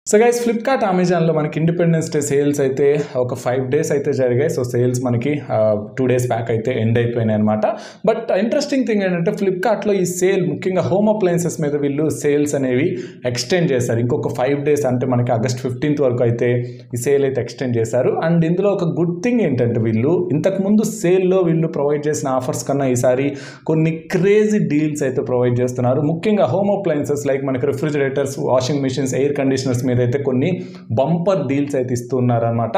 So guys Flipkart అమెజాన్లో మనకి independence day sales అయితే ఒక 5 days అయితే జరిగాయి. సో సేల్స్ మనకి 2 days బ్యాక్ అయితే ఎండ్ అయిపోయినాయి అనమాట. బట్ ఇంట్రెస్టింగ్ థింగ్ ఏంటంటే ఫ్లిప్కార్ట్లో ఈ సేల్ ముఖ్యంగా హోమ్ అప్లయన్సెస్ మీద వీళ్ళు సేల్స్ అనేవి ఎక్స్టెండ్ చేశారు. ఇంకొక 5 days అంటే మనకి August 15th వరకు అయితే ఈ సేల్ అయితే ఎక్స్టెండ్ చేశారు. అండ్ ఇందులో ఒక గుడ్ థింగ్ ఏంటంటే వీళ్ళు ఇంతకుముందు సేల్లో వీళ్ళు ప్రొవైడ్ చేసిన ఆఫర్స్ కన్నా ఈసారి కొన్ని క్రేజీ డీల్స్ అయితే ప్రొవైడ్ చేస్తున్నారు. ముఖ్యంగా హోమ్ అప్లయన్సెస్ లైక్ మనకి refrigerators, washing machines, air conditioners మీద అయితే కొన్ని బంపర్ డీల్స్ అయితే ఇస్తున్నారు అనమాట.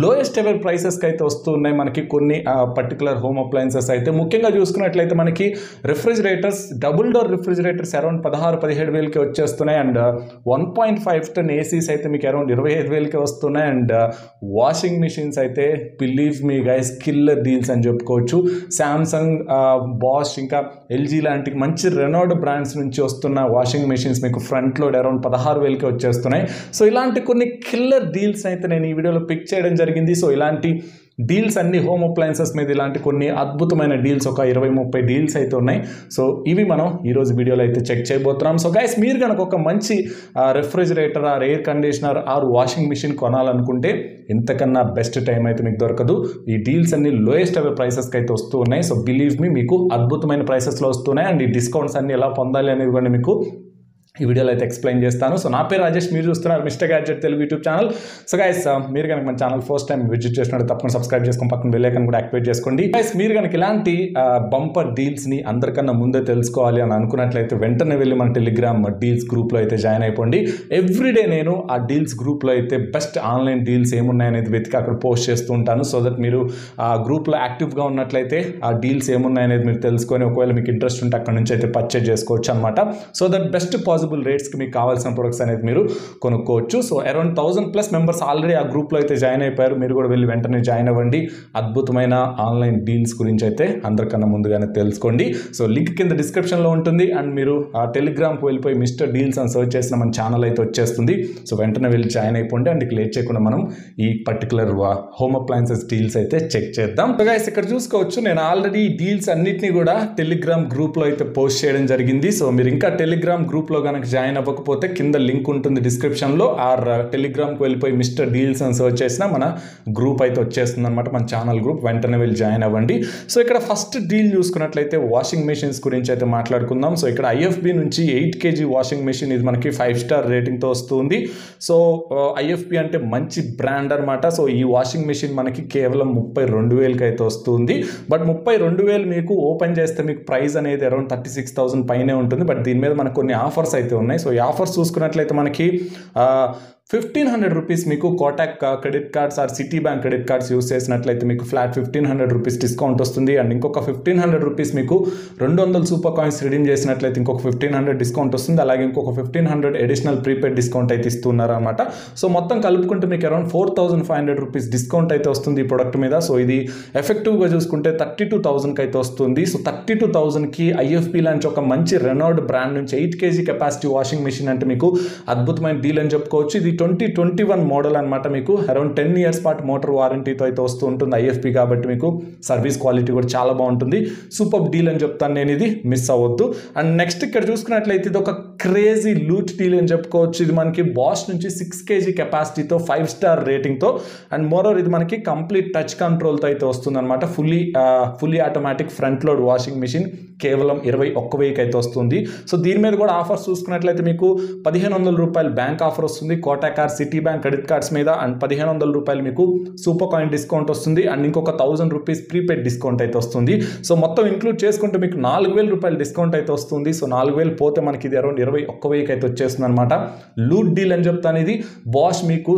లోయెస్ట్ ఎవర్ ప్రైసెస్కి అయితే వస్తున్నాయి మనకి కొన్ని పర్టికులర్ హోమ్ అప్లయన్సెస్ అయితే. ముఖ్యంగా చూసుకున్నట్లయితే మనకి refrigerators, double door refrigerators around 16-17 వేలకి వచ్చేస్తున్నాయి. అండ్ 1.5 ton ఏసీస్ అయితే మీకు అరౌండ్ 25 వేలకి వస్తున్నాయి. అండ్ వాషింగ్ మిషన్స్ అయితే believe me guys killer deals అని చెప్పుకోవచ్చు. శాంసంగ్, బాష్, ఇంకా ఎల్జీ లాంటి మంచి రెనోడ్ బ్రాండ్స్ నుంచి వస్తున్న వాషింగ్ మిషన్స్ మీకు ఫ్రంట్ లోడ్ అరౌండ్ 16 వేలకి వచ్చేస్తున్నాయి. సో ఇలాంటి కొన్ని కిల్లర్ డీల్స్ అయితే నేను ఈ వీడియోలో పిక్ చేయడం జరిగింది. సో ఇలాంటి డీల్స్ అన్ని హోమ్ అప్లయన్సెస్ మీద ఇలాంటి కొన్ని అద్భుతమైన డీల్స్ ఒక 20-30 డీల్స్ అయితే ఉన్నాయి. సో ఇవి మనం ఈరోజు వీడియోలో అయితే చెక్ చేయబోతున్నాం. సో గైస్ మీరు కనుక ఒక మంచి refrigerator or air conditioner or washing machine కొనాలనుకుంటే ఇంతకన్నా బెస్ట్ టైం అయితే మీకు దొరకదు. ఈ డీల్స్ అన్ని లోయెస్ట్ అవే ప్రైసెస్కి అయితే వస్తూ ఉన్నాయి. సో బిలీవ్ మీ మీకు అద్భుతమైన ప్రైసెస్లో వస్తున్నాయి. అండ్ ఈ డిస్కౌంట్స్ అన్ని ఎలా పొందాలి అనేది కూడా మీకు ఈ వీడియోలో అయితే ఎక్స్ప్లెయిన్ చేస్తాను. సో నా పేరు రాజేష్, మీరు చూస్తున్నారు mister gadget Telugu YouTube channel. So guys మీరు కనుక మన ఛానల్ ఫస్ట్ టైం విజిట్ చేసినట్టు తప్పకుండా సబ్స్క్రైబ్ చేసుకొని పక్కన బెల్ ఐకాన్ కూడా యాక్టివేట్ చేసుకోండి. గైస్ మీరు కనుక ఇలాంటి బంపర్ డీల్స్ని అందరికన్నా ముందే తెలుసుకోవాలి అని అనుకున్నట్లయితే వెంటనే వెళ్ళి మన టెలిగ్రామ్ డీల్స్ గ్రూప్లో అయితే జాయిన్ అయిపోండి. ఎవ్రీడే నేను ఆ డీల్స్ గ్రూప్లో అయితే బెస్ట్ ఆన్లైన్ డీల్స్ ఏమున్నాయనేది వెతికి అక్కడ పోస్ట్ చేస్తూ ఉంటాను. సో దట్ మీరు ఆ గ్రూప్లో యాక్టివ్గా ఉన్నట్లయితే ఆ డీల్స్ ఏమున్నాయనేది మీరు తెలుసుకొని ఒకవేళ మీకు ఇంట్రెస్ట్ ఉంటే అక్కడ నుంచి అయితే పర్చేజ్ చేసుకోవచ్చు అనమాట. సో దట్ బెస్ట్ రేట్స్కి మీకు కావాల్సిన ప్రొడక్ట్స్ అనేది మీరు కొనుక్కోవచ్చు. సో అరౌండ్ 1000+ మెంబర్స్ ఆల్రెడీ ఆ గ్రూప్లో అయితే జాయిన్ అయిపోయారు. మీరు కూడా వెళ్ళి వెంటనే జాయిన్ అవ్వండి. అద్భుతమైన ఆన్లైన్ డీల్స్ గురించి అయితే అందరికన్నా ముందుగానే తెలుసుకోండి. సో లింక్ కింద డిస్క్రిప్షన్లో ఉంటుంది. అండ్ మీరు ఆ టెలిగ్రామ్కి వెళ్ళిపోయి మిస్టర్ డీల్స్ అని సర్చ్ చేసిన మన ఛానల్ అయితే వచ్చేస్తుంది. సో వెంటనే వెళ్ళి జాయిన్ అయిపోండి. అండ్ లేట్ చేయకుండా మనం ఈ పర్టికులర్ హోమ్ అప్లయన్సెస్ డీల్స్ అయితే చెక్ చేద్దాం. సో గైస్ ఇక్కడ చూసుకోవచ్చు, నేను ఆల్రెడీ డీల్స్ అన్నిటినీ కూడా టెలిగ్రామ్ గ్రూప్లో అయితే పోస్ట్ చేయడం జరిగింది. సో మీరు ఇంకా టెలిగ్రామ్ గ్రూప్లో కనుక జాయిన్ అవ్వకపోతే కింద లింక్ ఉంటుంది డిస్క్రిప్షన్లో. ఆర్ టెలిగ్రామ్కి వెళ్ళిపోయి మిస్టర్ డీల్స్ అని సర్చ్ చేసినా మన గ్రూప్ అయితే వచ్చేస్తుంది అనమాట, మన ఛానల్ గ్రూప్. వెంటనే వెళ్ళి జాయిన్ అవ్వండి. సో ఇక్కడ ఫస్ట్ డీల్ చూసుకున్నట్లయితే వాషింగ్ మెషిన్స్ గురించి అయితే మాట్లాడుకుందాం. సో ఇక్కడ IFB నుంచి 8 kg వాషింగ్ మెషిన్, ఇది మనకి 5 star రేటింగ్తో వస్తుంది. సో IFB అంటే మంచి బ్రాండ్ అనమాట. సో ఈ వాషింగ్ మెషిన్ మనకి కేవలం 32,000కి అయితే వస్తుంది. బట్ 32,000 మీకు ఓపెన్ చేస్తే మీకు ప్రైస్ అనేది అరౌండ్ 36,000 పైనే ఉంటుంది. బట్ దీని మీద మనకు కొన్ని ఆఫర్స్ అయితే ఉన్నాయి. సో ఈ ఆఫర్స్ చూసుకున్నట్లయితే మనకి 1,500 రూపీస్ మీకు Kotak credit cards or Citi bank credit cards use చేసినట్లయితే మీకు ఫ్లాట్ 1,500 రూపీస్ డిస్కౌంట్ వస్తుంది. అండ్ ఇంకొక 1,500 రూపీస్ మీకు 200 సూపర్ కాయిన్స్ రిడీమ్ చేసినట్లయితే ఇంకొక 1,500 డిస్కౌంట్ వస్తుంది. అలాగే ఇంకొక 1,500 అడిషనల్ ప్రీపెయిడ్ డిస్కౌంట్ అయితే ఇస్తున్నారు అనమాట. సో మొత్తం కలుపుకుంటే మీకు అరౌండ్ 4,500 రూపీస్ డిస్కౌంట్ అయితే వస్తుంది ఈ ప్రొడక్ట్ మీద. సో ఇది ఎఫెక్టివ్గా చూసుకుంటే 32,000కి అయితే వస్తుంది. సో 32,000కి IFB లాంటి ఒక మంచి రెనోడ్ బ్రాండ్ నుంచి 8 kg కెపాసిటీ వాషింగ్ మెషిన్ అంటే మీకు అద్భుతమైన డీల్ అని చెప్పుకోవచ్చు. ఇది 2021 మోడల్ అనమాట. మీకు అరౌండ్ 10 years పాటు మోటార్ వారంటీతో అయితే వస్తూ ఉంటుంది IFB కాబట్టి మీకు సర్వీస్ క్వాలిటీ కూడా చాలా బాగుంటుంది. సూపర్ డీల్ అని చెప్తాను నేను, ఇది మిస్ అవ్వద్దు. అండ్ నెక్స్ట్ ఇక్కడ చూసుకున్నట్లయితే ఇది ఒక క్రేజీ లూట్ డీల్ అని చెప్పుకోవచ్చు. ఇది మనకి బాష్ నుంచి 6 kg కెపాసిటీతో 5 star రేటింగ్తో అండ్ మోరోవర్ ఇది మనకి కంప్లీట్ టచ్ కంట్రోల్తో అయితే వస్తుంది అనమాట. Fully automatic front load washing machine కేవలం 21,000కి అయితే వస్తుంది. సో దీని మీద కూడా ఆఫర్స్ చూసుకున్నట్లయితే మీకు 1,500 రూపాయలు బ్యాంక్ ఆఫర్ వస్తుంది Kotak city bank credit cards మీద. అండ్ 1,500 రూపాయలు మీకు సూపర్ కాయిన్ డిస్కౌంట్ వస్తుంది. అండ్ ఇంకొక 1,000 రూపీస్ ప్రీపెయిడ్ డిస్కౌంట్ అయితే వస్తుంది. సో మొత్తం ఇంక్లూడ్ చేసుకుంటే మీకు 4,000 రూపాయలు డిస్కౌంట్ అయితే వస్తుంది. సో 4,000 పోతే మనకి ఇది అరౌండ్ 21,000కి అయితే వచ్చేస్తుంది అనమాట. లూట్ డీల్ అని చెప్తాను ఇది. బాష్ మీకు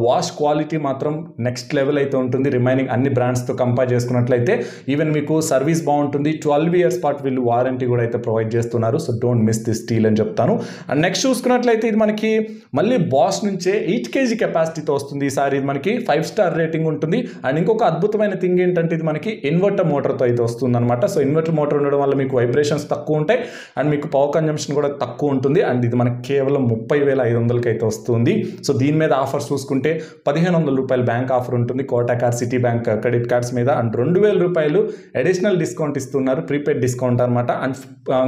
వాష్ క్వాలిటీ మాత్రం నెక్స్ట్ లెవెల్ అయితే ఉంటుంది. రిమైనింగ్ అన్ని బ్రాండ్స్తో కంపేర్ చేసుకున్నట్లయితే ఈవెన్ మీకు సర్వీస్ బాగుంటుంది. 12 years పాటు వీళ్ళు వారంటీ కూడా అయితే ప్రొవైడ్ చేస్తున్నారు. So don't miss this deal అని చెప్తాను. అండ్ నెక్స్ట్ చూసుకున్నట్లయితే ఇది మనకి మళ్ళీ బాష్ నుంచే 8 kg కెపాసిటీతో వస్తుంది. ఈసారి ఇది మనకి 5 star రేటింగ్ ఉంటుంది. అండ్ ఇంకొక అద్భుతమైన థింగ్ ఏంటంటే ఇది మనకి ఇన్వర్టర్ మోటార్తో అయితే వస్తుంది అనమాట. సో ఇన్వర్టర్ మోటార్ ఉండడం వల్ల మీకు వైబ్రేషన్స్ తక్కువ ఉంటాయి అండ్ మీకు పవర్ కన్జంప్షన్ కూడా తక్కువ ఉంటుంది. అండ్ ఇది మనకి కేవలం 30,500కి అయితే వస్తుంది. సో దీని మీద ఆఫర్స్ చూసుకుంటే 1,500 రూపాయలు బ్యాంక్ ఆఫర్ ఉంటుంది Kotak city bank credit cards మీద. అండ్ 2,000 రూపాయలు అడిషనల్ డిస్కౌంట్ ఇస్తున్నారు, ప్రీపెయిడ్ డిస్కౌంట్ డిస్కౌంట్ అనమాట. అండ్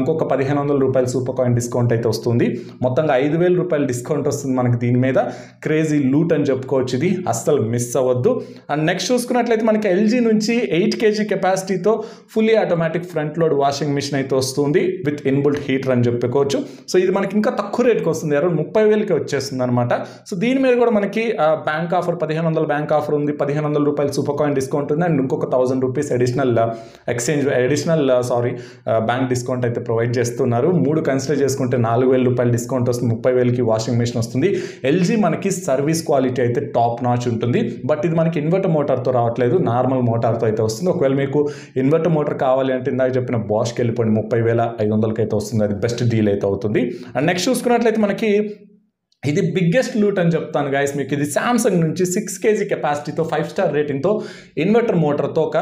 ఇంకొక 1500 రూపాయలు సూపర్ కాయిన్ డిస్కౌంట్ అయితే వస్తుంది. మొత్తంగా 5000 రూపాయలు డిస్కౌంట్ వస్తుంది మనకి దీని మీద. క్రేజీ లూట్ అని చెప్పుకోవచ్చు, ఇది అస్సలు మిస్ అవ్వద్దు. అండ్ నెక్స్ట్ చూసుకున్నట్లయితే మనకి ఎల్జీ నుంచి 8 kg కెపాసిటీతో fully automatic front load washing machine అయితే వస్తుంది విత్ ఇన్బుల్ట్ హీటర్ అని చెప్పుకోవచ్చు. సో ఇది మనకి ఇంకా తక్కువ రేట్కి వస్తుంది, అరౌండ్ 30,000కి వచ్చేస్తుంది అనమాట. సో దీని మీద కూడా మనకి బ్యాంక్ ఆఫర్ 1500 బ్యాంక్ ఆఫర్ ఉంది, 1500 రూపాయలు సూపర్ కాయిన్ డిస్కౌంట్ ఉంది, అండ్ ఇంకొక 1000 రూపీస్ అడిషనల్ బ్యాంక్ డిస్కౌంట్ అయితే ప్రొవైడ్ చేస్తున్నారు. 3 కన్సిడర్ చేసుకుంటే 4000 రూపాయలు డిస్కౌంట్ వస్తుంది, 30,000కి వాషింగ్ మిషన్ వస్తుంది. ఎల్జీ మనకి సర్వీస్ క్వాలిటీ అయితే టాప్ నాచ్ ఉంటుంది. బట్ ఇది మనకి ఇన్వర్టర్ మోటార్తో రావట్లేదు, నార్మల్ మోటార్తో అయితే వస్తుంది. ఒకవేళ మీకు ఇన్వర్టర్ మోటార్ కావాలి అంటే ఇందాక చెప్పిన బాష్కి వెళ్ళిపోండి, 30,500కి అయితే వస్తుంది, అది బెస్ట్ డీల్ అయితే అవుతుంది. అండ్ నెక్స్ట్ చూసుకున్నట్లయితే మనకి ఇది బిగ్గెస్ట్ లూట్ అని చెప్తాను గైస్ మీకు. ఇది సామ్సంగ్ నుంచి 6 kg కెపాసిటీతో 5 స్టార్ రేటింగ్తో ఇన్వర్టర్ మోటార్తో ఒక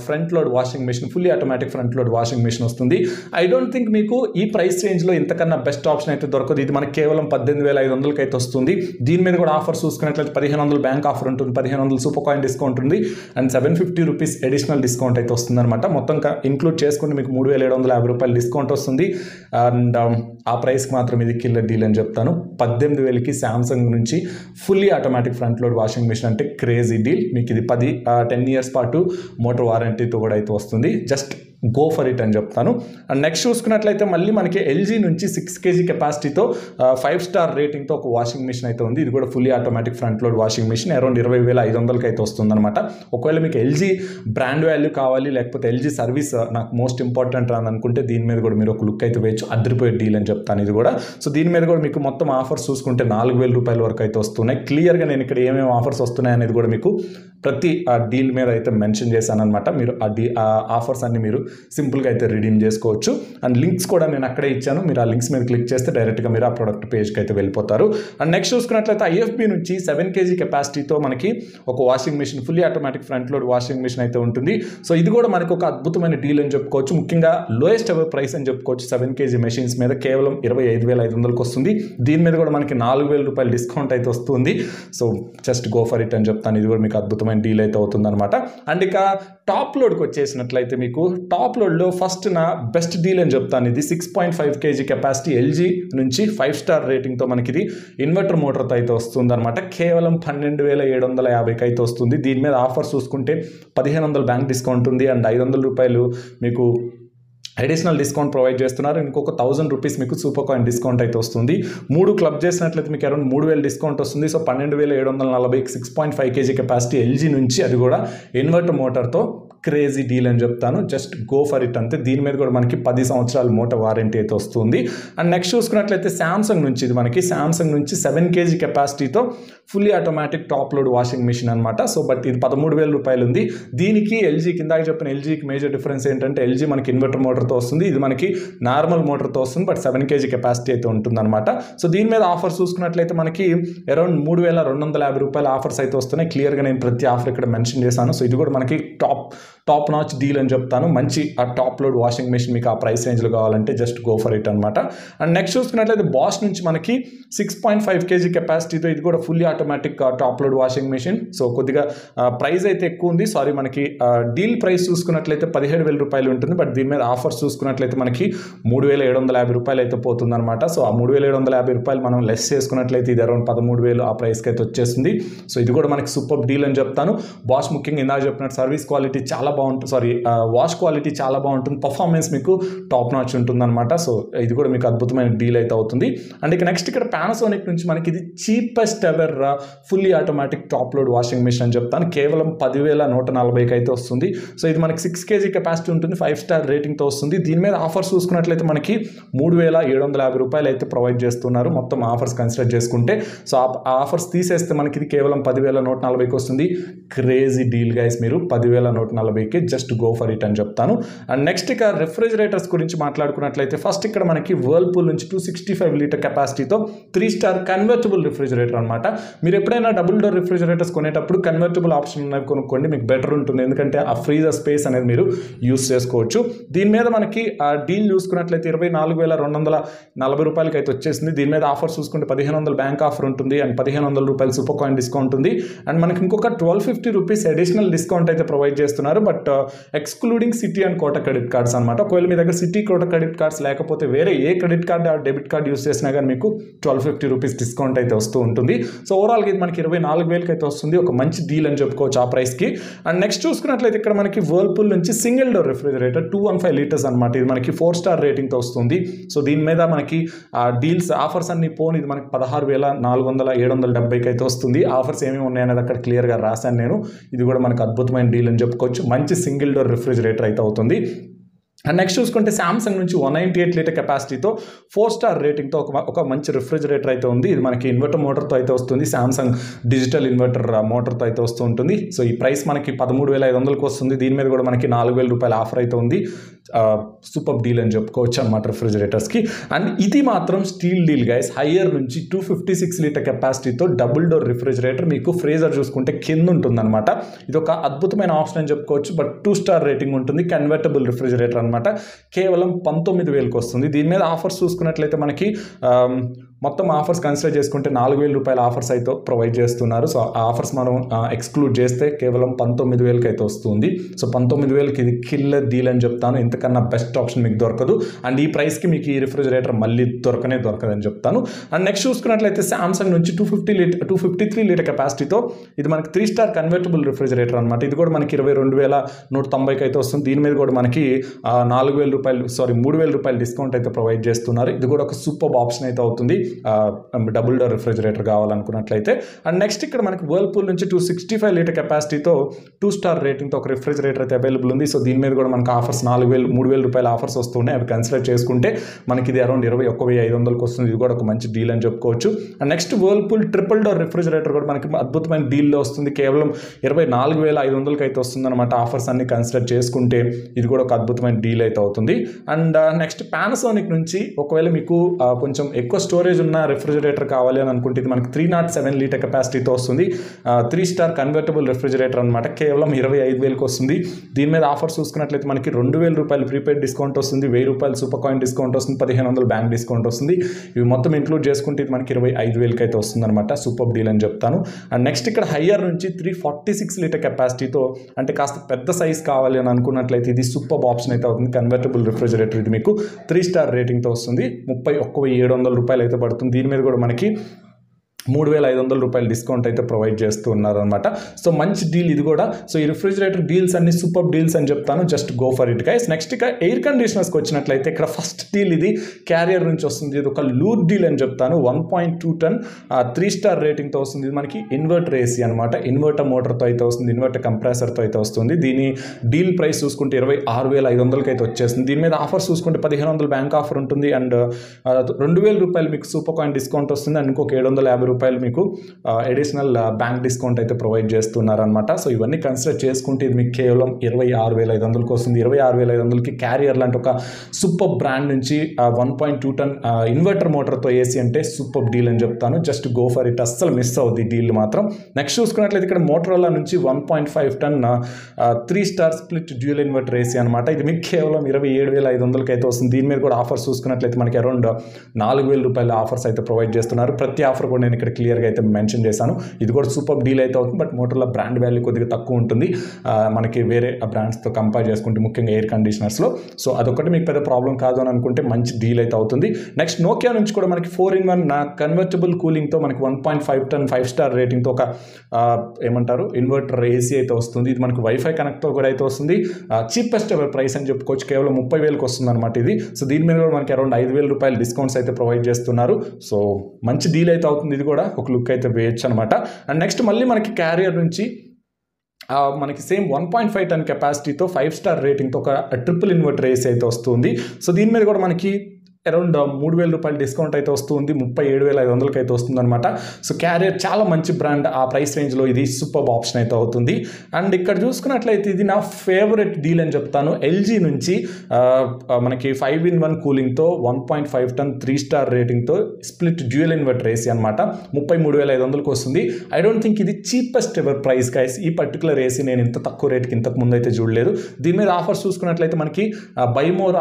front load washing machine, fully automatic front load washing machine వస్తుంది. ఐ డోంట్ థింక్ మీకు ఈ ప్రైస్ రేంజ్లో ఇంతకన్నా బెస్ట్ ఆప్షన్ అయితే దొరకదు. ఇది మనకి కేవలం 18,500కి అయితే వస్తుంది. దీని మీద కూడా ఆఫర్స్ చూసుకున్నట్లయితే 1500 బ్యాంక్ ఆఫర్ ఉంటుంది, 1500 సూపర్ కాయిన్ డిస్కౌంట్ ఉంది, అండ్ 750 రూపీస్ అడిషనల్ డిస్కౌంట్ అయితే వస్తుంది అనమాట. మొత్తం ఇంక్లూడ్ చేసుకుంటే మీకు 3750 రూపాయలు డిస్కౌంట్ వస్తుంది. అండ్ ఆ ప్రైస్కి మాత్రం ఇది కిల్లర్ డీల్ అని చెప్తాను. 18,000కి సామ్సంగ్ నుంచి fully automatic front load washing machine అంటే క్రేజీ డీల్. మీకు ఇది 10 ఇయర్స్ పాటు మోటార్ వారంటీతో కూడా అయితే వస్తుంది. జస్ట్ గో ఫర్ ఇట్ అని చెప్తాను. అండ్ నెక్స్ట్ చూసుకున్నట్లయితే మళ్ళీ మనకి ఎల్జీ నుంచి 6 kg కెపాసిటీతో 5 స్టార్ రేటింగ్తో ఒక వాషింగ్ మిషన్ అయితే ఉంది. ఇది కూడా fully automatic front load washing machine, around 20,500కి అయితే వస్తుంది అనమాట. ఒకవేళ మీకు ఎల్జీ బ్రాండ్ వాల్యూ కావాలి, లేకపోతే ఎల్జీ సర్వీస్ నాకు మోస్ట్ ఇంపార్టెంట్ అని అనుకుంటే దీని మీద కూడా మీరు ఒక లుక్ అయితే వేయచ్చు, అదిరిపోయే డీల్ అని చెప్తాను ఇది కూడా. సో దీని మీద కూడా మీకు మొత్తం ఆఫర్స్ చూసుకుంటే 4,000 రూపాయల వరకు అయితే వస్తున్నాయి. క్లియర్గా నేను ఇక్కడ ఏమేమి ఆఫర్స్ వస్తున్నాయి అనేది కూడా మీకు ప్రతి డీల్ మీద అయితే మెన్షన్ చేశాను అనమాట. మీరు ఆ ఆఫర్స్ అన్ని మీరు సింపుల్గా అయితే రిడీమ్ చేసుకోవచ్చు. అండ్ లింక్స్ కూడా నేను అక్కడే ఇచ్చాను, మీరు ఆ లింక్స్ మీద క్లిక్ చేస్తే డైరెక్ట్గా మీరు ఆ ప్రోడక్ట్ పేజ్కి అయితే వెళ్ళిపోతారు. అండ్ నెక్స్ట్ చూసుకున్నట్లయితే ఐఎఫ్బి నుంచి 7 kg కెపాసిటీతో మనకి ఒక washing machine, fully automatic front load washing machine అయితే ఉంటుంది. సో ఇది కూడా మనకి ఒక అద్భుతమైన డీల్ అని చెప్పుకోవచ్చు. ముఖ్యంగా లోయెస్ట్ ఎవర్ ప్రైస్ అని చెప్పుకోవచ్చు. 7 kg మెషిన్స్ మీద కేవలం 25,500కి వస్తుంది. దీని మీద కూడా మనకి 4,000 రూపాయలు డిస్కౌంట్ అయితే వస్తుంది. So just go for it అని చెప్తాను. ఇది కూడా మీకు అద్భుతమైన డీల్ అయితే అవుతుంది అనమాట. అండ్ ఇక టాప్ లోడ్కి వచ్చేసినట్లయితే మీకు టాప్ లోడ్లో ఫస్ట్ నా బెస్ట్ డీల్ అని చెప్తాను. ఇది 6.5 kg కెపాసిటీ ఎల్జీ నుంచి 5 స్టార్ రేటింగ్తో మనకి ఇది ఇన్వర్టర్ మోటార్తో అయితే వస్తుంది అనమాట. కేవలం 12,750కి అయితే వస్తుంది. దీని మీద ఆఫర్స్ చూసుకుంటే 1500 బ్యాంక్ డిస్కౌంట్ ఉంది, అండ్ 500 రూపాయలు మీకు అడిషనల్ డిస్కౌంట్ ప్రొవైడ్ చేస్తున్నారు. ఇంకొక 1000 రూపీస్ మీకు సూపర్ కాయిన్ డిస్కౌంట్ అయితే వస్తుంది. 3 క్లబ్ చేసినట్లయితే మీకు అరౌండ్ 3,000 డిస్కౌంట్ వస్తుంది. సో 12,740కి 6.5 kg కెపాసిటీ ఎల్జీ నుంచి, అది కూడా ఇన్వర్టర్ మోటార్తో క్రేజీ డీల్ అని చెప్తాను. జస్ట్ గో ఫర్ ఇట్ అంతే. దీని మీద కూడా మనకి 10 సంవత్సరాల మోటార్ వారంటీ అయితే వస్తుంది. అండ్ నెక్స్ట్ చూసుకున్నట్లయితే సామ్సంగ్ నుంచి, ఇది మనకి సామ్సంగ్ నుంచి 7 kg కెపాసిటీతో fully automatic top load washing machine అనమాట. సో బట్ ఇది 13,000 రూపాయలు ఉంది. దీనికి ఎల్జీ కిందాక చెప్పిన ఎల్జీకి మేజర్ డిఫరెన్స్ ఏంటంటే ఎల్జీ మనకి ఇన్వర్టర్ మోటార్తో వస్తుంది, ఇది మనకి నార్మల్ మోటార్తో వస్తుంది, బట్ 7 kg కెపాసిటీ అయితే ఉంటుంది అనమాట. సో దీని మీద ఆఫర్స్ చూసుకున్నట్లయితే మనకి అరౌండ్ 3,250 రూపాయల ఆఫర్స్ అయితే వస్తున్నాయి. క్లియర్గా నేను ప్రతి ఆఫర్ ఇక్కడ మెన్షన్ చేశాను. సో ఇది కూడా మనకి టాప్ నాచ్ డీల్ అని చెప్తాను. మంచి ఆ టాప్ లోడ్ వాషింగ్ మిషన్ మీకు ఆ ప్రైస్ రేంజ్లో కావాలంటే జస్ట్ గో ఫర్ ఇట్ అనమాట. అండ్ నెక్స్ట్ చూసుకున్నట్లయితే బాష్ నుంచి మనకి 6.5 kg కెపాసిటీతో ఇది కూడా fully automatic top load washing machine. So కొద్దిగా ప్రైస్ అయితే ఎక్కువ ఉంది. సారీ, మనకి డీల్ ప్రైస్ చూసుకున్నట్లయితే 17,000 రూపాయలు ఉంటుంది, బట్ దీని మీద ఆఫర్స్ చూసుకున్నట్లయితే మనకి 3,750 రూపాయలు అయితే పోతుంది అనమాట. సో ఆ 3,750 రూపాయలు మనం లెస్ చేసుకున్నట్లయితే ఇది అరౌండ్ 13,000 ఆ ప్రైస్కి అయితే వచ్చేస్తుంది. సో ఇది కూడా మనకి సూపర్ డీల్ అని చెప్తాను. బాష్ ముఖ్యంగా ఇందాక చెప్పినట్టు సర్వీస్ క్వాలిటీ చాలా బాగుంటుంది, వాష్ క్వాలిటీ చాలా బాగుంటుంది, పర్ఫార్మెన్స్ మీకు టాప్ నాచ్ ఉంటుంది అనమాట. సో ఇది కూడా మీకు అద్భుతమైన డీల్ అయితే అవుతుంది. అండ్ ఇక నెక్స్ట్ ఇక్కడ పానాసోనిక్ నుంచి మనకి ఇది cheapest ever fully automatic top load washing machine అని చెప్తాను. కేవలం 10,140కి అయితే వస్తుంది. సో ఇది మనకి 6 kg కెపాసిటీ ఉంటుంది, 5 స్టార్ రేటింగ్తో వస్తుంది. దీని మీద ఆఫర్స్ చూసుకున్నట్లయితే మనకి 3,750 రూపాయలు అయితే ప్రొవైడ్ చేస్తున్నారు మొత్తం ఆఫర్స్ కన్సిడర్ చేసుకుంటే. సో ఆ ఆఫర్స్ తీసేస్తే మనకి ఇది కేవలం 10,140కి వస్తుంది. క్రేజీ డీల్ గైస్, మీరు 10,140కి జస్ట్ గో ఫర్ ఇట్ అని చెప్తాను. అండ్ నెక్స్ట్ ఇక రిఫ్రిజిరేటర్స్ గురించి మాట్లాడుకున్నట్లయితే ఫస్ట్ ఇక్కడ మనకి వర్ల్పూల్ నుంచి 265 లీటర్ కెపాసిటీతో 3 స్టార్ కన్వర్టబుల్ రిఫ్రిజిరేటర్ అనమాట. మీరు ఎప్పుడైనా డబుల్ డోర్ రిఫ్రిజిరేటర్స్ కొనేటప్పుడు కన్వర్టబుల్ ఆప్షన్ ఉన్నవి కొనుక్కోండి, మీకు బెటర్ ఉంటుంది. ఎందుకంటే ఆ ఫ్రీజర్ స్పేస్ అనేది మీరు యూస్ చేసుకోవచ్చు. దీని మీద మనకి ఆ డీల్ చూసుకున్నట్లయితే 24,240 రూపాయలకి అయితే వచ్చేసింది. దీని మీద ఆఫర్స్ చూసుకుంటే 1,500 బ్యాంక్ ఆఫర్ ఉంటుంది, అండ్ 1,500 రూపాయలు సూపర్ కాయిన్ డిస్కౌంట్ ఉంది, అండ్ మనకి ఇంకొక 1,250 రూపీస్ అడిషనల్ డిస్కౌంట్ అయితే ప్రొవైడ్ చేస్తున్నారు. But but excluding Citi and Kotak credit cards అనమాట. ఒకవేళ మీ దగ్గర సిటీ కోటా క్రెడిట్ కార్డ్స్ లేకపోతే వేరే ఏ credit card debit card use చేసినా కానీ మీకు 1250 రూపీస్ డిస్కౌంట్ అయితే వస్తూ ఉంటుంది. సో ఓవరాల్గా ఇది మనకి 24,000 అయితే వస్తుంది. ఒక మంచి డీల్ అని చెప్పుకోవచ్చు ఆ ప్రైస్కి. అండ్ నెక్స్ట్ చూసుకున్నట్లయితే ఇక్కడ మనకి వర్ల్పూల్ నుంచి సింగిల్ డోర్ రిఫ్రిజిరేటర్ 215 లీటర్స్ అనమాట. ఇది మనకి 4 స్టార్ రేటింగ్తో వస్తుంది. సో దీని మీద మనకి డీల్స్ ఆఫర్స్ అన్ని పోను ఇది మనకి 16,770కి అయితే వస్తుంది. ఆఫర్స్ ఏమేమి ఉన్నాయనేది అక్కడ క్లియర్గా రాశాను నేను. ఇది కూడా మనకు అద్భుతమైన డీల్ అని చెప్పుకోవచ్చు. మంచి సింగిల్ డోర్ రిఫ్రిజిరేటర్ అయితే అవుతుంది. అండ్ నెక్స్ట్ చూసుకుంటే శాంసంగ్ నుంచి 198 లీటర్ కెపాసిటీతో 4 స్టార్ రేటింగ్తో ఒక మంచి రిఫ్రిజిరేటర్ అయితే ఉంది. ఇది మనకి ఇన్వర్టర్ మోటార్తో అయితే వస్తుంది. శాంసంగ్ డిజిటల్ ఇన్వర్టర్ మోటార్తో అయితే వస్తూ ఉంటుంది. సో ఈ ప్రైస్ మనకి 13,500కి వస్తుంది. దీని మీద కూడా మనకి 4,000 రూపాయల ఆఫర్ అయితే ఉంది. సూపర్ డీల్ అని చెప్పుకోవచ్చు అనమాట రిఫ్రిజిరేటర్స్కి. అండ్ ఇది మాత్రం స్టీల్ డీల్ గైస్. హయ్యర్ నుంచి 256 లీటర్ కెపాసిటీతో డబుల్ డోర్ రిఫ్రిజిరేటర్, మీకు ఫ్రీజర్ చూసుకుంటే కింద ఉంటుందన్నమాట. ఇది ఒక అద్భుతమైన ఆప్షన్ అని చెప్పుకోవచ్చు. బట్ 2 స్టార్ రేటింగ్ ఉంటుంది. కన్వర్టబుల్ రిఫ్రిజిరేటర్ అనమాట. కేవలం 19,000కి వస్తుంది. దీని మీద ఆఫర్స్ చూసుకున్నట్లయితే మనకి మొత్తం ఆఫర్స్ కన్సిడర్ చేసుకుంటే 4,000 రూపాయల ఆఫర్స్ అయితే ప్రొవైడ్ చేస్తున్నారు. సో ఆ ఆఫర్స్ మనం ఎక్స్క్లూడ్ చేస్తే కేవలం 19,000కి అయితే వస్తుంది. సో 19,000కి ఇది కిల్లర్ డీల్ అని చెప్తాను. ఇంతకన్నా బెస్ట్ ఆప్షన్ మీకు దొరకదు. అండ్ ఈ ప్రైస్కి మీకు ఈ రిఫ్రిజిరేటర్ మళ్ళీ దొరకదని చెప్తాను. అండ్ నెక్స్ట్ చూసుకున్నట్లయితే శాంసంగ్ నుంచి 253 లీటర్ కెపాసిటీతో ఇది మనకి 3 స్టార్ కన్వర్టబుల్ రిఫ్రిజిరేటర్ అనమాట. ఇది కూడా మనకి 22,190కి అయితే వస్తుంది. దీని మీద కూడా మనకి 3,000 రూపాయలు డిస్కౌంట్ అయితే ప్రొవైడ్ చేస్తున్నారు. ఇది కూడా ఒక సూపర్ ఆప్షన్ అయితే అవుతుంది డబుల్ డోర్ రిఫ్రిజిరేటర్ కావాలనుకున్నట్లయితే. అండ్ నెక్స్ట్ ఇక్కడ మనకి వర్ల్పూల్ నుంచి 265 లీటర్ కెపాసిటీతో 2 స్టార్ రేటింగ్తో ఒక రిఫ్రిజిరేటర్ అయితే అవైలబుల్ ఉంది. సో దీని మీద కూడా మనకి ఆఫర్స్ 3,000 రూపాయల ఆఫర్స్ వస్తున్నాయి. అవి కన్సిడర్ చేసుకుంటే మనకి ఇది అరౌండ్ 21,500కి వస్తుంది. ఇది కూడా ఒక మంచి డీల్ అని చెప్పుకోవచ్చు. And next Whirlpool triple door refrigerator కూడా మనకి అద్భుతమైన డీల్లో వస్తుంది. కేవలం 24,500కి అయితే వస్తుంది అనమాట. ఆఫర్స్ అన్ని కన్సిడర్ చేసుకుంటే ఇది కూడా ఒక అద్భుతమైన డీల్ అయితే అవుతుంది. అండ్ నెక్స్ట్ పానాసోనిక్ నుంచి ఒకవేళ మీకు కొంచెం ఎక్కువ స్టోరేజ్ ఉన్న రిఫ్రిజిరేటర్ కావాలి అని అనుకుంటే ఇది మనకి 307 లీటర్ కెపాసిటీతో వస్తుంది. 3 స్టార్ కన్వర్టబుల్ రిఫ్రిజిరేటర్ అనమాట. కేవలం 25,000కి వస్తుంది. దీని మీద ఆఫర్స్ చూసుకున్నట్లయితే మనకి 2,000 రూపాయలు ప్రీపెయిడ్ డిస్కౌంట్ వస్తుంది, 1,000 రూపాయలు సూపర్ కాయిన్ డిస్కౌంట్ వస్తుంది, 1,500 బ్యాంక్ డిస్కౌంట్ వస్తుంది. ఇవి మొత్తం ఇంక్లూడ్ చేసుకుంటే ఇది మనకి 25,000కి అయితే వస్తుంది అనమాట. సూపర్ డీల్ అని చెప్తాను. అండ్ నెక్స్ట్ ఇక్కడ హయ్యర్ నుంచి 346 లీటర్ కెపాసిటీతో అంటే కాస్త పెద్ద సైజ్ కావాలి అని అనుకున్నట్లయితే ఇది సూపర్ ఆప్షన్ అయితే అవుతుంది. కన్వర్టబుల్ రిఫ్రిజిరేటర్ ఇది మీకు 3 స్టార్ రేటింగ్తో వస్తుంది. 31,700 రూపాయలు అయితే పడుతుంది. దీని మీద కూడా మనకి 3,500 రూపాయలు డిస్కౌంట్ అయితే ప్రొవైడ్ చేస్తూ ఉన్నారనమాట. సో మంచి డీల్ ఇది కూడా. సో ఈ రిఫ్రిజిరేటర్ డీల్స్ అన్ని సూపర్ డీల్స్ అని చెప్తాను. Just go for it guys. Next ఇక ఎయిర్ కండిషనర్స్కి వచ్చినట్లయితే ఇక్కడ ఫస్ట్ డీల్ ఇది క్యారియర్ నుంచి వస్తుంది. ఇది ఒక లూర్ డీల్ అని చెప్తాను. 1.2 టన్ 3 స్టార్ రేటింగ్తో వస్తుంది. ఇది మనకి ఇన్వర్టర్ ఏసీ అనమాట. ఇన్వర్టర్ మోటార్తో అయితే వస్తుంది, ఇన్వర్టర్ కంప్రెసర్తో అయితే వస్తుంది. దీని డీల్ ప్రైస్ చూసుకుంటే 26,500కి అయితే వచ్చేస్తుంది. దీని మీద ఆఫర్స్ చూసుకుంటే 1,500 బ్యాంక్ ఆఫర్ ఉంటుంది. అండ్ 2,000 రూపాయలు మీకు సూపర్ కాయిన్ డిస్కౌంట్ వస్తుంది. అండ్ ఇంకొక 750 రూపాయలు మీకు అడిషనల్ బ్యాంక్ డిస్కౌంట్ అయితే ప్రొవైడ్ చేస్తున్నారనమాట. సో ఇవన్నీ కన్సిడర్ చేసుకుంటే ఇది మీకు కేవలం 26,500కి వస్తుంది. 26,500కి క్యారియర్ లాంటి ఒక సూపర్ బ్రాండ్ నుంచి 1.2 టన్ ఇన్వర్టర్ మోటార్తో ఏసీ అంటే సూపర్ డీల్ అని చెప్తాను. Just go for it. అస్సలు మిస్ అవుద్ది డీల్ మాత్రం. నెక్స్ట్ చూసుకున్నట్లయితే ఇక్కడ మోటరోలా నుంచి 1.5 ton 3 star split dual inverter AC అనమాట. ఇది మీకు కేవలం 27,500కి అయితే వస్తుంది. దీని మీద కూడా ఆఫర్స్ చూసుకున్నట్లయితే మనకి అరౌండ్ 4,000 రూపాయల ఆఫర్స్ అయితే ప్రొవైడ్ చేస్తున్నారు. ప్రతి ఆఫర్ కూడా నేను ఇక్కడ క్లియర్గా అయితే మెన్షన్ చేశాను. ఇది కూడా సూపర్ డీల్ అయితే అవుతుంది. బట్ మోటరోలా బ్రాండ్ వాల్యూ కొద్దిగా తక్కువ ఉంటుంది మనకి వేరే బ్రాండ్స్తో కంపేర్ చేసుకుంటే, ముఖ్యంగా ఎయిర్ కండిషనర్స్లో. సో అదొకటి మీకు పెద్ద ప్రాబ్లం కాదు అని అనుకుంటే మంచి డీల్ అయితే అవుతుంది. నెక్స్ట్ నోకియా నుంచి కూడా మనకి 4-in-1 కన్వర్టబుల్ కూలింగ్తో మనకి 1.5 టన్ 5 స్టార్ రేటింగ్తో ఒక ఇన్వర్టర్ ఏసీ అయితే వస్తుంది. ఇది మనకి వైఫై కనెక్ట్తో కూడా అయితే వస్తుంది. చీపెస్ట్ ఎవర్ ప్రైస్ అని చెప్పుకోవచ్చు. కేవలం 30,000కి వస్తుంది అనమాట ఇది. సో దీని మీద కూడా మనకి అరౌండ్ 5,000 రూపాయలు డిస్కౌంట్స్ అయితే ప్రొవైడ్ చేస్తున్నారు. సో మంచి డీల్ అయితే అవుతుంది. ఇది కూడా ఒక లుక్ అయితే వేయచ్చు అనమాట. అండ్ నెక్స్ట్ మళ్ళీ మనకి క్యారియర్ నుంచి మనకి సేమ్ 1.5 టన్ కెపాసిటీతో 5 స్టార్ రేటింగ్తో ఒక ట్రిపుల్ ఇన్వర్టర్ ఏసీ అయితే వస్తుంది. సో దీని మీద కూడా మనకి అరౌండ్ 3,000 రూపాయలు డిస్కౌంట్ అయితే వస్తుంది. 37,500కి అయితే వస్తుంది అనమాట. సో క్యారియర్ చాలా మంచి బ్రాండ్. ఆ ప్రైస్ రేంజ్లో ఇది సూపర్ ఆప్షన్ అయితే అవుతుంది. అండ్ ఇక్కడ చూసుకున్నట్లయితే ఇది నా ఫేవరెట్ డీల్ అని చెప్తాను. ఎల్జీ నుంచి మనకి 5-in-1 కూలింగ్తో 1.5 టన్ 3 స్టార్ రేటింగ్తో స్ప్లిట్ డ్యూయల్ ఇన్వర్టర్ ఏసీ అనమాట. 33,500కి వస్తుంది. ఐ డోంట్ థింక్ ఇది చీపెస్ట్ ఎవర్ ప్రైస్ గైస్. ఈ పర్టికులర్ ఏసీ నేను ఇంత తక్కువ రేట్కి ఇంతకు ముందు అయితే చూడలేదు. దీని మీద ఆఫర్స్ చూసుకున్నట్లయితే మనకి by more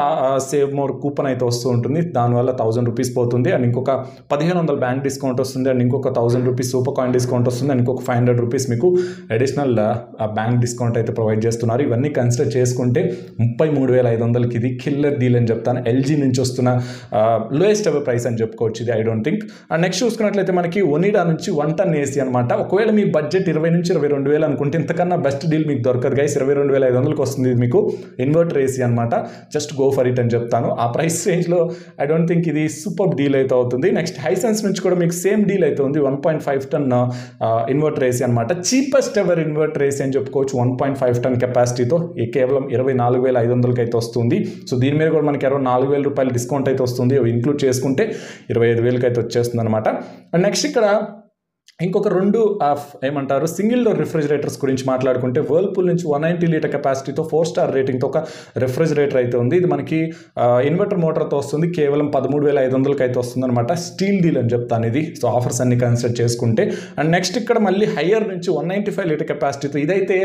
save more coupon అయితే వస్తూ ఉంటుంది. ఉంటుంది, దానివల్ల 1000 రూపీస్ పోతుంది. అండ్ ఇంకొక 1500 బ్యాంక్ డిస్కౌంట్ వస్తుంది. అండ్ ఇంకొక 1000 రూపీస్ సూపర్ కాయిన్ డిస్కౌంట్ వస్తుంది. అండ్ ఇంకొక 500 రూపీస్ మీకు అడిషనల్ బ్యాంక్ డిస్కౌంట్ అయితే ప్రొవైడ్ చేస్తున్నారు. ఇవన్నీ కన్సిడర్ చేసుకుంటే 33,500కి ఇది కిల్లర్ డీల్ అని చెప్తాను. ఎల్జీ నుంచి వస్తున్న లోయెస్ట్ ఎవర్ ప్రైస్ అని చెప్పుకోవచ్చు ఇది, I don't think. And next చూసుకున్నట్లయితే మనకి ఒనిడా నుంచి 1 టన్ ఏసీ అనమాట. ఒకవేళ మీ బడ్జెట్ 20 నుంచి 22,000 అనుకుంటే ఇంతకన్నా బెస్ట్ డీల్ మీకు దొరకదు గైస్. 22,500కి వస్తుంది ఇది మీకు ఇన్వర్టర్ ఏసీ అనమాట. జస్ట్ గో ఫర్ ఇట్ అని చెప్తాను. ఆ ప్రైస్ రేంజ్లో ఐ డోంట్ థింక్ ఇది సూపర్ డీల్ అయితే అవుతుంది. నెక్స్ట్ హైసెన్స్ నుంచి కూడా మీకు సేమ్ డీల్ అయితే ఉంది. 1.5 టన్ ఇన్వర్టర్ ఏసీ అనమాట. చీపెస్ట్ ఎవర్ ఇన్వర్టర్ ఏసీ అని చెప్పుకోవచ్చు. 1.5 టన్ కెపాసిటీతో కేవలం 24,500కి అయితే వస్తుంది. సో దీని మీద కూడా మనకి 4,000 రూపాయలు డిస్కౌంట్ అయితే వస్తుంది. అవి ఇంక్లూడ్ చేసుకుంటే 25,000కి అయితే వచ్చేస్తుంది అనమాట. అండ్ నెక్స్ట్ ఇక్కడ ఇంకొక 2 ఏమంటారు సింగిల్ డోర్ రిఫ్రిజిరేటర్స్ గురించి మాట్లాడుకుంటే వర్ల్పూల్ నుంచి 190 లీటర్ కెపాసిటీతో 4 స్టార్ రేటింగ్తో ఒక రిఫ్రిజిరేటర్ అయితే ఉంది. ఇది మనకి ఇన్వర్టర్ మోటార్తో వస్తుంది. కేవలం 13,500కి అయితే వస్తుంది అనమాట. స్టీల్ డీల్ అని చెప్తాను ఇది. సో ఆఫర్స్ అన్ని కన్సిడర్ చేసుకుంటే. అండ్ నెక్స్ట్ ఇక్కడ మళ్ళీ హయ్యర్ నుంచి 195 లీటర్ కెపాసిటీతో ఇదైతే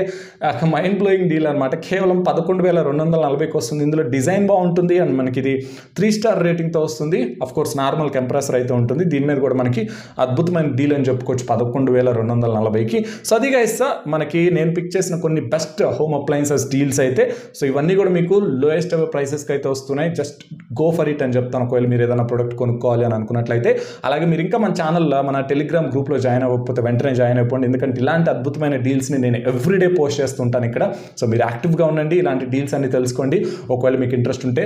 మైండ్ బ్లోయింగ్ డీల్ అనమాట. కేవలం 11,240కి వస్తుంది. ఇందులో డిజైన్ బాగుంటుంది. అండ్ మనకి ఇది 3 స్టార్ రేటింగ్తో వస్తుంది. అఫ్ కోర్స్ నార్మల్ కంప్రెసర్ అయితే ఉంటుంది. దీని మీద కూడా మనకి అద్భుతమైన డీల్ అని చెప్పుకోవచ్చు 11,240కి. సో అది గైస్ మనకి నేను పిక్ చేసిన కొన్ని బెస్ట్ హోమ్ అప్లయన్సెస్ డీల్స్ అయితే. సో ఇవన్నీ కూడా మీకు లోయెస్ట్ ఎవర్ ప్రైసెస్కి అయితే వస్తున్నాయి. జస్ట్ గో ఫర్ ఇట్ అని చెప్తాను ఒకవేళ మీరు ఏదైనా ప్రోడక్ట్ కొనుక్కోవాలి అని అనుకున్నట్లయితే. అలాగే మీరు ఇంకా మన ఛానల్లో మన టెలిగ్రామ్ గ్రూప్లో జాయిన్ అవ్వకపోతే వెంటనే జాయిన్ అయిపోండి. ఎందుకంటే ఇలాంటి అద్భుతమైన డీల్స్ని నేను ఎవ్రీడే పోస్ట్ చేస్తుంటాను ఇక్కడ. సో మీరు యాక్టివ్గా ఉండండి, ఇలాంటి డీల్స్ అన్ని తెలుసుకోండి. ఒకవేళ మీకు ఇంట్రెస్ట్ ఉంటే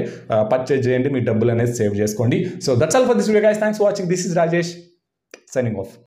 పర్చేజ్ చేయండి, మీ డబ్బులు అనేది సేవ్ చేసుకోండి. So that's all for this video guys. Thanks for watching. This is Rajesh signing off.